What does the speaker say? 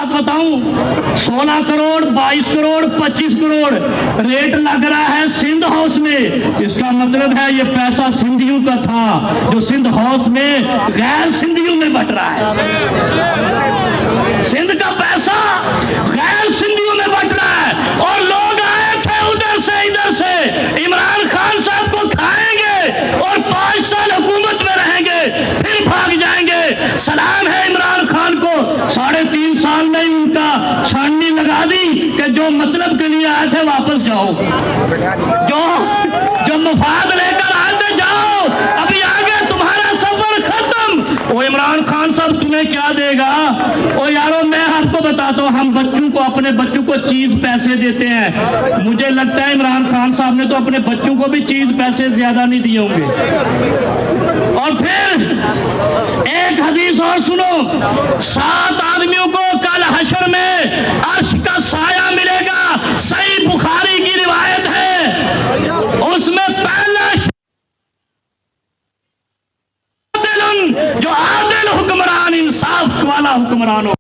बात बताऊं, 16 करोड़ 22 करोड़ 25 करोड़ रेट लग रहा है सिंध हाउस में। इसका मतलब है ये पैसा सिंधियों का था जो सिंध हाउस में गैर सिंधियों में बट रहा है। सिंध का पैसा गैर सिंधियों में बट रहा है और लोग आए थे उधर से इधर से इमरान खान साहब को खाएंगे और 5 साल हुकूमत में रहेंगे फिर भाग जाएंगे। सलाम है इमरान खान को, 3.5 साल में उनका छाननी लगा दी कि जो मतलब के लिए आए थे वापस जाओ, जो मुफाद लेकर आए थे जाओ, अभी आगे तुम्हारा सफर खत्म। वो इमरान खान साहब तुम्हें क्या देगा? ओ यारो मैं आपको बताता हूँ, हम बच्चों को अपने बच्चों को चीज पैसे देते हैं। मुझे लगता है इमरान खान साहब ने तो अपने बच्चों को भी चीज पैसे ज्यादा नहीं दिए होंगे। और फिर एक हदीस और सुनो, 7 आदमियों को कल हशर में अर्श का साया मिलेगा। सही बुखारी की रिवायत है, उसमें पहला जो आदिल हुक्मरान, इंसाफ वाला हुक्मरान हो।